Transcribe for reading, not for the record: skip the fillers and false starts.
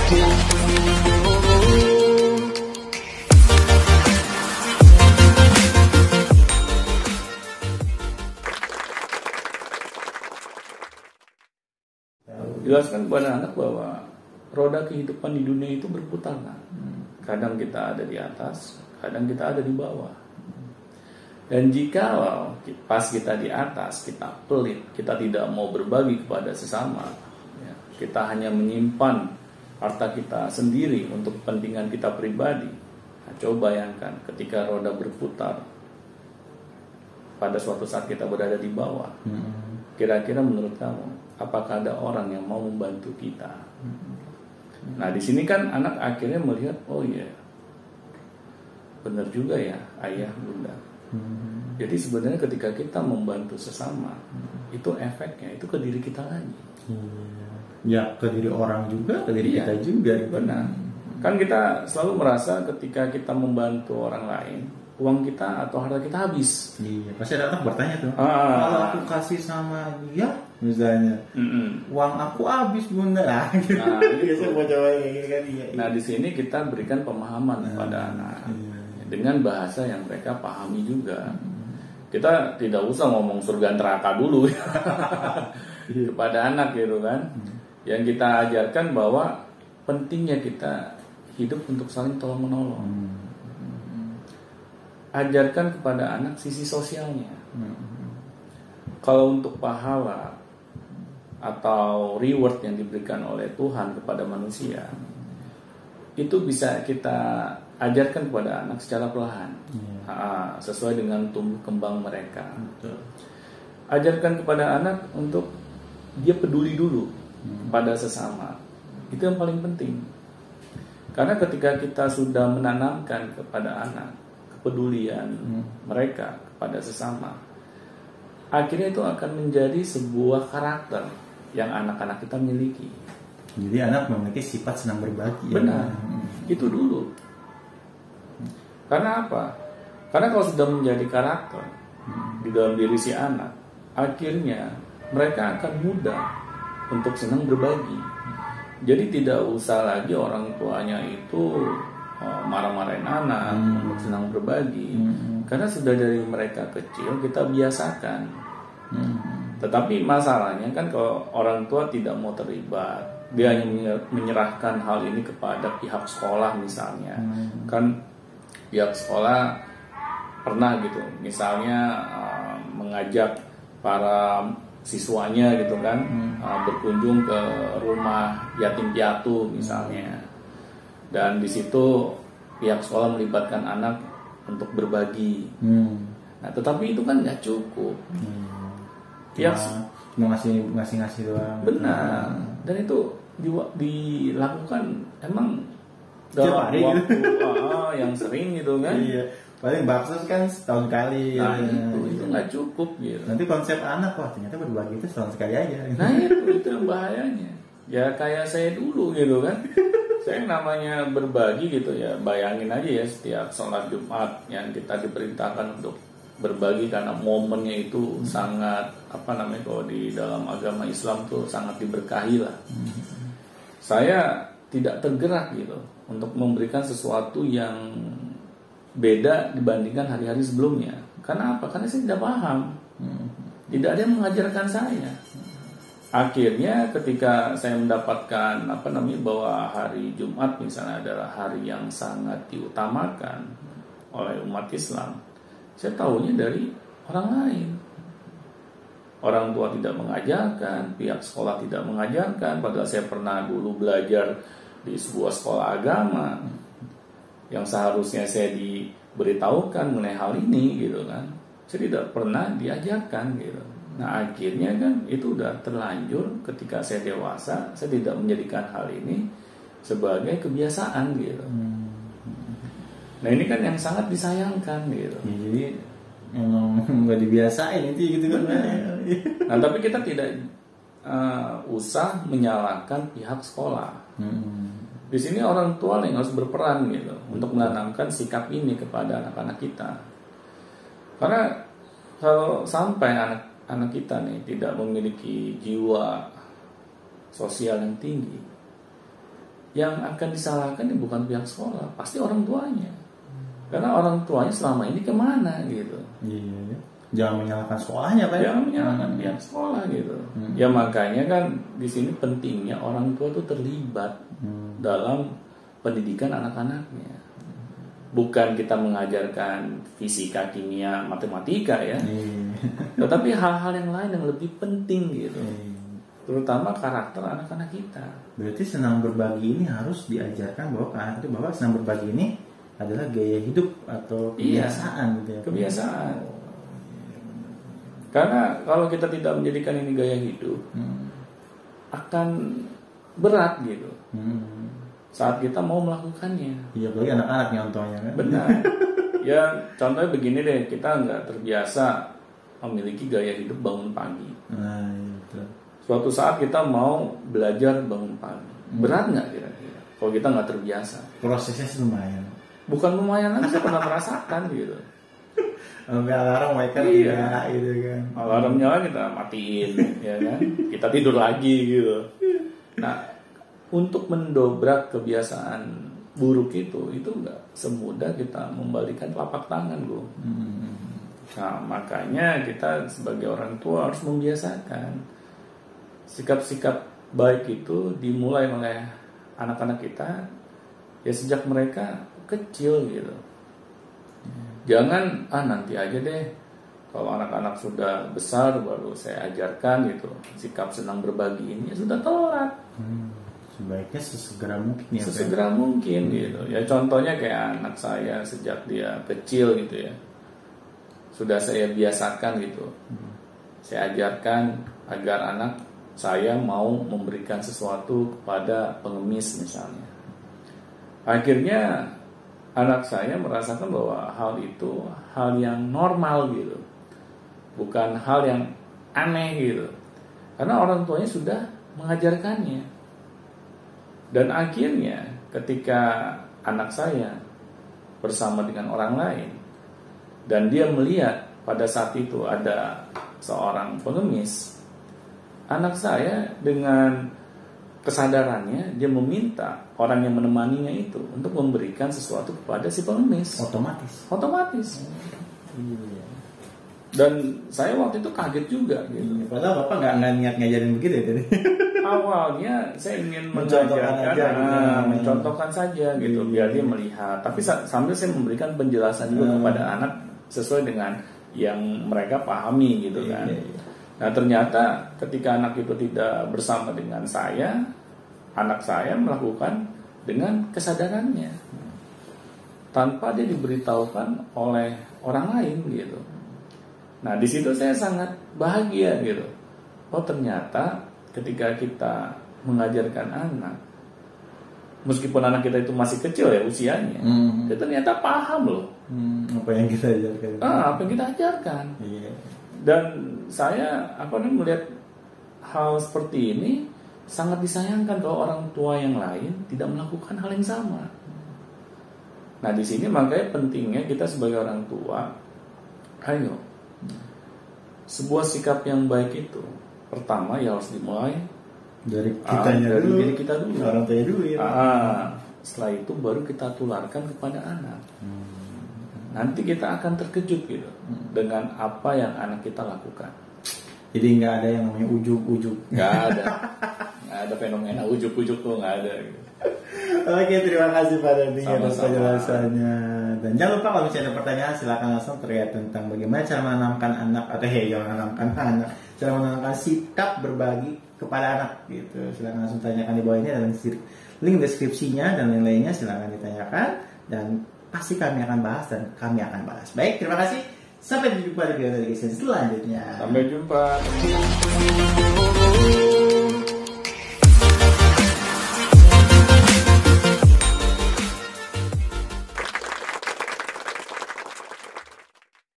Jelaskan kepada anak bahwa roda kehidupan di dunia itu berputar kan. Kadang kita ada di atas, kadang kita ada di bawah. Dan jika pas kita di atas, kita pelit, kita tidak mau berbagi kepada sesama, ya, kita hanya menyimpan harta kita sendiri untuk kepentingan kita pribadi. Nah, coba bayangkan ketika roda berputar, pada suatu saat kita berada di bawah. Kira-kira menurut kamu, apakah ada orang yang mau membantu kita? Nah, di sini kan anak akhirnya melihat, oh iya, benar juga ya, ayah, bunda. Jadi sebenarnya ketika kita membantu sesama, itu efeknya itu ke diri kita lagi. Ya, ke diri orang juga, ke diri kita juga. Benar. Kan kita selalu merasa ketika kita membantu orang lain, uang kita atau harta kita habis. Iya, pasti ada orang bertanya tuh. Kalau aku kasih sama dia, misalnya, uang aku habis bunda. Gitu. Biasa mau coba kan. Nah, di sini kita berikan pemahaman kepada anak dengan bahasa yang mereka pahami juga. Kita tidak usah ngomong surga neraka dulu kepada anak gitu kan. Yang kita ajarkan bahwa pentingnya kita hidup untuk saling tolong menolong. Ajarkan kepada anak sisi sosialnya. Kalau untuk pahala atau reward yang diberikan oleh Tuhan kepada manusia, itu bisa kita ajarkan kepada anak secara perlahan, sesuai dengan tumbuh kembang mereka. Ajarkan kepada anak untuk dia peduli dulu pada sesama. Itu yang paling penting. Karena ketika kita sudah menanamkan kepada anak kepedulian mereka kepada sesama, akhirnya itu akan menjadi sebuah karakter yang anak-anak kita miliki. Jadi anak memiliki sifat senang berbagi. Benar, itu dulu. Karena apa? Karena kalau sudah menjadi karakter di dalam diri si anak, akhirnya mereka akan mudah untuk senang berbagi. Jadi tidak usah lagi orang tuanya itu marah-marahin anak untuk senang berbagi, karena sudah dari mereka kecil kita biasakan. Tetapi masalahnya kan kalau orang tua tidak mau terlibat, dia hanya menyerahkan hal ini kepada pihak sekolah misalnya. Kan pihak sekolah pernah gitu, misalnya mengajak para siswanya gitu kan, berkunjung ke rumah yatim piatu misalnya, dan di situ pihak sekolah melibatkan anak untuk berbagi. Nah, tetapi itu kan nggak cukup. Pihak cuma ngasih doang. Benar. Dan itu dilakukan emang dalam waktu yang sering gitu kan. Iya. Paling bakso kan setahun kali. Nah, itu nggak cukup gitu. Nanti konsep anak, wah ternyata berbagi itu setahun sekali aja. Nah, itu yang bahayanya. Ya kayak saya dulu gitu kan. Saya namanya berbagi gitu ya. Bayangin aja ya, setiap sholat Jumat yang kita diperintahkan untuk berbagi, karena momennya itu sangat kalau di dalam agama Islam tuh sangat diberkahi lah. Saya tidak tergerak gitu untuk memberikan sesuatu yang beda dibandingkan hari-hari sebelumnya. Karena apa? Karena saya tidak paham. Tidak ada yang mengajarkan saya. Akhirnya ketika saya mendapatkan bahwa hari Jumat misalnya adalah hari yang sangat diutamakan oleh umat Islam, saya tahunya dari orang lain. Orang tua tidak mengajarkan, pihak sekolah tidak mengajarkan, padahal saya pernah dulu belajar di sebuah sekolah agama yang seharusnya saya diberitahukan mengenai hal ini gitu kan. Saya tidak pernah diajarkan gitu. Nah, akhirnya kan itu udah terlanjur ketika saya dewasa, saya tidak menjadikan hal ini sebagai kebiasaan gitu. Nah, ini kan yang sangat disayangkan gitu. Ya, jadi emang nggak dibiasain itu gitu kan. Nah, tapi kita tidak usah menyalahkan pihak sekolah. Di sini orang tua yang harus berperan gitu untuk menanamkan sikap ini kepada anak-anak kita. Karena kalau sampai anak kita nih tidak memiliki jiwa sosial yang tinggi, yang akan disalahkan bukan pihak sekolah, pasti orang tuanya. Karena orang tuanya selama ini kemana gitu. Iya. Jangan menyalahkan sekolahnya, Pak. Jangan menyalahkan pihak sekolah gitu. Ya makanya kan di sini pentingnya orang tua tuh terlibat dalam pendidikan anak-anaknya. Bukan kita mengajarkan fisika, kimia, matematika ya, tetapi hal-hal yang lain yang lebih penting gitu, terutama karakter anak-anak kita. Berarti senang berbagi ini harus diajarkan bahwa ke anak itu bahwa senang berbagi ini adalah gaya hidup atau kebiasaan gitu ya. Kebiasaan. Karena kalau kita tidak menjadikan ini gaya hidup, akan berat gitu. Saat kita mau melakukannya. Iya, bagi anak-anak nyontohnya kan. Benar. Ya contohnya begini deh, kita nggak terbiasa memiliki gaya hidup bangun pagi. Nah, itu. Suatu saat kita mau belajar bangun pagi, berat nggak kira-kira? Kalau kita nggak terbiasa. Prosesnya lumayan. Bukan lumayan lagi, saya pernah merasakan gitu. Sampai alarm waker tidak gitu kan. Alarmnya kan kita matiin, ya kan? Kita tidur lagi gitu. Nah, untuk mendobrak kebiasaan buruk itu nggak semudah kita membalikan telapak tangan, Bu. Nah, makanya kita sebagai orang tua harus membiasakan sikap-sikap baik itu dimulai oleh anak-anak kita ya sejak mereka kecil gitu. Jangan nanti aja deh kalau anak-anak sudah besar baru saya ajarkan gitu. Sikap senang berbagi ini ya sudah telat. Sebaiknya sesegera mungkin ya. Sesegera mungkin gitu. Ya contohnya kayak anak saya sejak dia kecil gitu ya. Sudah saya biasakan gitu. Saya ajarkan agar anak saya mau memberikan sesuatu kepada pengemis misalnya. Akhirnya anak saya merasakan bahwa hal itu hal yang normal gitu. Bukan hal yang aneh gitu. Karena orang tuanya sudah mengajarkannya. Dan akhirnya ketika anak saya bersama dengan orang lain dan dia melihat pada saat itu ada seorang pengemis, anak saya dengan kesadarannya dia meminta orang yang menemaninya itu untuk memberikan sesuatu kepada si pengemis. Otomatis. Dan saya waktu itu kaget juga gitu. Padahal Bapak nggak niat ngajarin begitu ya tadi. Awalnya saya ingin mencontohkan saja gitu biar dia melihat. Tapi sambil saya memberikan penjelasan juga kepada anak sesuai dengan yang mereka pahami gitu kan. Nah ternyata ketika anak itu tidak bersama dengan saya, anak saya melakukan dengan kesadarannya tanpa dia diberitahukan oleh orang lain gitu. Nah di situ saya sangat bahagia gitu. Oh ternyata ketika kita mengajarkan anak, meskipun anak kita itu masih kecil ya usianya, dia ternyata paham loh apa yang kita ajarkan. Apa yang kita ajarkan. Dan saya melihat hal seperti ini sangat disayangkan kalau orang tua yang lain tidak melakukan hal yang sama. Nah di sini makanya pentingnya kita sebagai orang tua, ayo sebuah sikap yang baik itu pertama ya harus dimulai dari diri kita dulu, orang tua dulu ya. Setelah itu baru kita tularkan kepada anak. Nanti kita akan terkejut gitu dengan apa yang anak kita lakukan. Jadi nggak ada yang namanya ujuk-ujuk. Nggak ada fenomena ujuk-ujuk tuh nggak ada. Gitu. Oke, terima kasih Pak Dandi atas penjelasannya. Dan jangan lupa kalau misalnya ada pertanyaan silakan langsung terkait tentang bagaimana cara menanamkan anak cara menanamkan sikap berbagi kepada anak gitu. Silakan langsung tanyakan di bawah ini dan link deskripsinya dan lain-lainnya silakan ditanyakan dan pasti kami akan bahas dan kami akan bahas. Baik, terima kasih. Sampai jumpa di video selanjutnya. Sampai jumpa.